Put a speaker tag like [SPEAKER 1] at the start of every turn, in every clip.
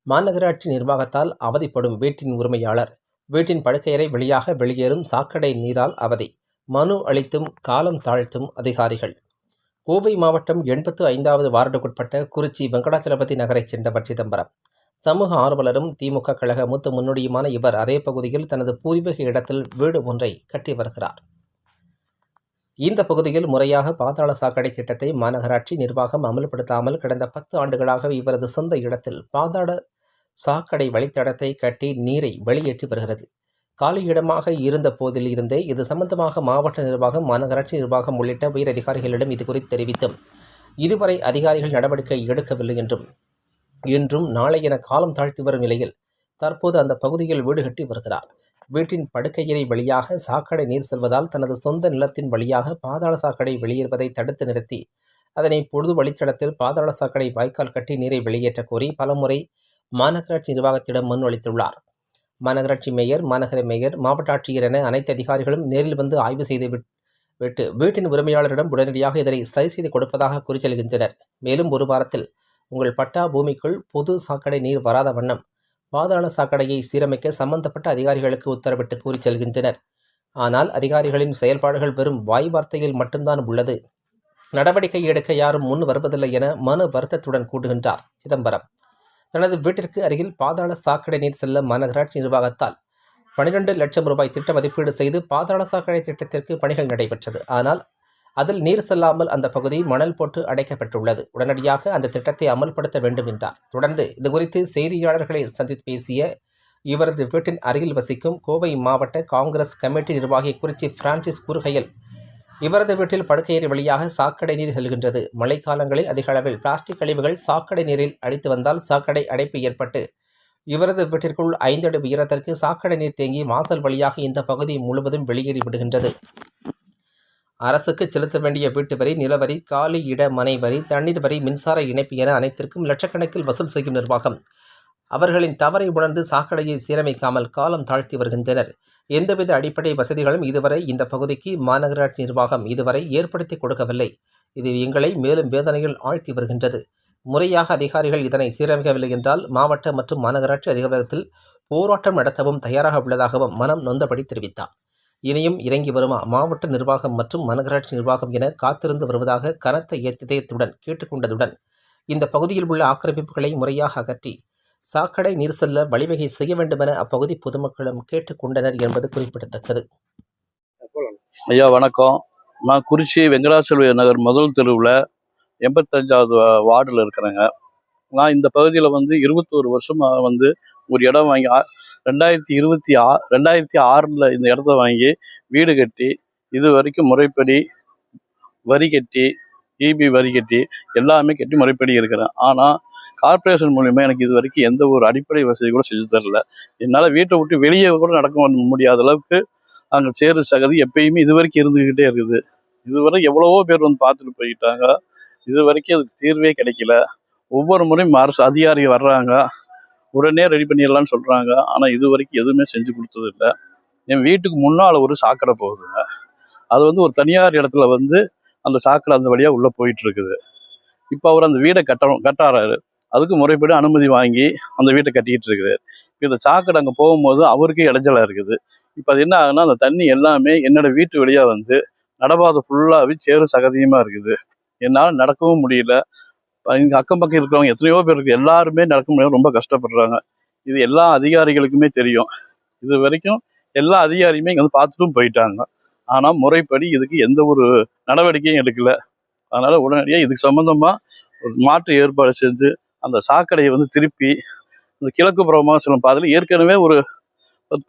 [SPEAKER 1] மாநகராட்சி நிர்வாகத்தால் அவதிப்படும் வீட்டின் உரிமையாளர் வீட்டின் படுக்கையறை வழியாக வெளியேறும் சாக்கடை நீரால் அவதி. மனு அளித்தும் காலம் தாழ்த்தும் அதிகாரிகள். கோவை மாவட்டம் 85வது வார்டுக்குட்பட்ட குறிச்சி வெங்கடாச்சலபதி நகரைச் சேர்ந்தவர் சிதம்பரம். சமூக ஆர்வலரும் திமுக கழக மூத்த முன்னோடியுமான இவர் அதே பகுதியில் தனது பூர்வீக இடத்தில் வீடு ஒன்றை கட்டி வருகிறார். இந்த பகுதியில் முறையாக பாதாள சாக்கடை திட்டத்தை மாநகராட்சி நிர்வாகம் அமல்படுத்தாமல் கடந்த 10 ஆண்டுகளாக இவரது சொந்த இடத்தில் பாதாள சாக்கடை வழித்தடத்தை கட்டி நீரை வெளியேற்றி வருகிறது. காலி இடமாக இருந்த போதில் இருந்தே இது சம்பந்தமாக மாவட்ட நிர்வாகம், மாநகராட்சி நிர்வாகம் உள்ளிட்ட உயர் அதிகாரிகளிடம் இது குறித்து தெரிவித்தும் இதுவரை அதிகாரிகள் நடவடிக்கை எடுக்கவில்லை என்றும் இன்றும் நாளை என காலம் தாழ்த்தி வரும் நிலையில் தற்போது அந்த பகுதியில் வீடு கட்டி வருகிறார். வீட்டின் படுக்கையறை வழியாக சாக்கடை நீர் செல்வதால் தனது சொந்த நிலத்தின் வழியாக பாதாள சாக்கடை வெளியேறுவதை தடுத்து நிறுத்தி அதனை பொது வழித்தடத்தில் பாதாள சாக்கடை வாய்க்கால் கட்டி நீரை வெளியேற்ற கோரி பலமுறை மாநகராட்சி நிர்வாகத்திடம் மனு அளித்துள்ளார். மாநகராட்சி மேயர், மாநகர மேயர், மாவட்ட ஆட்சியர் என அனைத்து அதிகாரிகளும் நேரில் வந்து ஆய்வு செய்து விட்டு வீட்டின் உரிமையாளரிடம் உடனடியாக இதனை சரி செய்து கொடுப்பதாக கூறிச்செல்கின்றனர். மேலும் ஒரு வாரத்தில் உங்கள் பட்டா பூமிக்குள் பொது சாக்கடை நீர் வராத வண்ணம் பாதாள சாக்கடையை சீரமைக்க சம்பந்தப்பட்ட அதிகாரிகளுக்கு உத்தரவிட்டு கூறி செல்கின்றனர். ஆனால் அதிகாரிகளின் செயல்பாடுகள் வெறும் வாய் வார்த்தையில் மட்டும்தான் உள்ளது. நடவடிக்கை எடுக்க யாரும் முன் வருவதில்லை என மன வருத்தத்துடன் கூடுகின்றார் சிதம்பரம். தனது வீட்டிற்கு அருகில் பாதாள சாக்கடை நீர் செல்ல மாநகராட்சி நிர்வாகத்தால் 12 லட்சம் ரூபாய் திட்ட மதிப்பீடு செய்து பாதாள சாக்கடை திட்டத்திற்கு பணிகள் நடைபெற்றது. ஆனால் அதில் நீர் செல்லாமல் அந்த பகுதி மணல் போட்டு அடைக்கப்பட்டுள்ளது. உடனடியாக அந்த திட்டத்தை அமல்படுத்த வேண்டும் என்றார். தொடர்ந்து இதுகுறித்து செய்தியாளர்களை சந்தித்து பேசிய இவரது வீட்டின் அருகில் வசிக்கும் கோவை மாவட்ட காங்கிரஸ் கமிட்டி நிர்வாகி குறிச்சி பிரான்சிஸ் கூறுகையில், இவரது வீட்டில் படுக்கையறை வழியாக சாக்கடை நீர் செல்கின்றது. மழைக்காலங்களில் அதிக அளவில் பிளாஸ்டிக் கழிவுகள் சாக்கடை நீரில் அடித்து வந்தால் சாக்கடை அடைப்பு ஏற்பட்டு இவரது வீட்டிற்குள் 5 அடி உயரத்திற்கு சாக்கடை நீர் தேங்கி வாசல் வழியாக இந்த பகுதி முழுவதும் வெளியேறி விடுகின்றது. அரசுக்கு செலுத்த வேண்டிய வீட்டு வரி, நிலவரி, காலி இட மனை வரி, தண்ணீர் வரி, மின்சார இணைப்பு என அனைத்திற்கும் லட்சக்கணக்கில் வசூல் செய்யும் நிர்வாகம் அவர்களின் தவறை உணர்ந்து சாக்கடையை சீரமைக்காமல் காலம் தாழ்த்தி வருகின்றனர். எந்தவித அடிப்படை வசதிகளும் இதுவரை இந்த பகுதிக்கு மாநகராட்சி நிர்வாகம் இதுவரை ஏற்படுத்தி கொடுக்கவில்லை. இது எங்களை மேலும் வேதனையில் ஆழ்த்தி வருகின்றது. முறையாக அதிகாரிகள் இதனை சீரமைக்கவில்லை என்றால் மாவட்ட மற்றும் மாநகராட்சி அலுவலகத்தில் போராட்டம் நடத்தவும் தயாராக உள்ளதாகவும் மனம் நொந்தபடி தெரிவித்தார். இனியும் இறங்கி வருமா மாவட்ட நிர்வாகம் மற்றும் மாநகராட்சி நிர்வாகம் என காத்திருந்து வருவதாக கனத்த இதயத்துடன் கேட்டுக்கொண்டதுடன் இந்த பகுதியில் உள்ள ஆக்கிரமிப்புகளை முறையாக அகற்றி சாக்கடை நீர் செல்ல வழிவகை செய்ய வேண்டும் என அப்பகுதி பொதுமக்களும் கேட்டுக்கொண்டனர் என்பது குறிப்பிடத்தக்கது.
[SPEAKER 2] ஐயா வணக்கம். நான் குறிச்சி வெங்கடாச்சலபதி நகர் முதல் தெருவில் 85வது வார்டில் இருக்கிறேங்க. நான் இந்த பகுதியில் 21 வருஷமாக ஒரு இடம் வாங்கி 2006 இந்த இடத்த வாங்கி வீடு கட்டி இது வரைக்கும் முறைப்படி வரி கட்டி இபி வரி கட்டி எல்லாமே கட்டி முறைப்படி இருக்கிறேன். ஆனால் கார்பரேஷன் மூலிமா எனக்கு இது வரைக்கும் எந்த ஒரு அடிப்படை வசதி கூட செஞ்சு தரல. என்னால் வீட்டை விட்டு வெளியே கூட நடக்க முடியாத அளவுக்கு அங்கே சேறு சகதி எப்பயுமே இது வரைக்கும் இருந்துக்கிட்டே இருக்குது. இதுவரை எவ்வளவோ பேர் பார்த்துட்டு போயிட்டாங்க. இது வரைக்கும் அதுக்கு தீர்வே கிடைக்கல. ஒவ்வொரு முறையும் அரசு அதிகாரிகள் வர்றாங்க, உடனே ரெடி பண்ணிடலான்னு சொல்கிறாங்க. ஆனால் இது வரைக்கும் எதுவுமே செஞ்சு கொடுத்தது இல்லை. என் வீட்டுக்கு முன்னால் ஒரு சாக்கடை போகுதுங்க. அது ஒரு தனியார் இடத்துல அந்த சாக்கடை அந்த வழியாக உள்ளே போயிட்டு இருக்குது. இப்போ அவர் அந்த வீடை கட்டாராரு. அதுக்கு முறைப்படி அனுமதி வாங்கி அந்த வீட்டை கட்டிக்கிட்டு இருக்குது. இப்போ இந்த சாக்கடை அங்கே போகும்போது அவருக்கே இடைஞ்சலாக இருக்குது. இப்போ அது என்ன ஆகுதுன்னா, அந்த தண்ணி எல்லாமே என்னோட வீட்டு வழியாக நடபாதை ஃபுல்லாகவே சேறு சகதியமாக இருக்குது. என்னால் நடக்கவும் முடியல. இங்கே அக்கம் பக்கம் இருக்கிறவங்க எத்தனையோ பேர் இருக்குது, எல்லாருமே நடக்க முடியாது, ரொம்ப கஷ்டப்படுறாங்க. இது எல்லா அதிகாரிகளுக்குமே தெரியும். இது வரைக்கும் எல்லா அதிகாரியுமே இங்கே பார்த்துட்டும் போயிட்டாங்க. ஆனால் முறைப்படி இதுக்கு எந்த ஒரு நடவடிக்கையும் எடுக்கல. அதனால் உடனடியாக இதுக்கு சம்மந்தமாக ஒரு மாற்று ஏற்பாடு செஞ்சு அந்த சாக்கடையை திருப்பி இந்த கிழக்கு புறமாக பாதையில் ஏற்கனவே ஒரு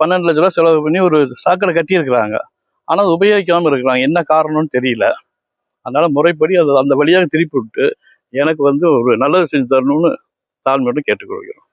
[SPEAKER 2] 12 லட்ச ரூபா செலவு பண்ணி ஒரு சாக்கடை கட்டியிருக்கிறாங்க. ஆனால் அது உபயோகிக்காமல் இருக்கிறாங்க. என்ன காரணம்னு தெரியல. அதனால் முறைப்படி அது அந்த வழியாக திருப்பி விட்டு எனக்கு ஒரு நல்லது செஞ்சு தரணும்னு தாழ்மையோடு கேட்டுக்கொள்கிறோம்.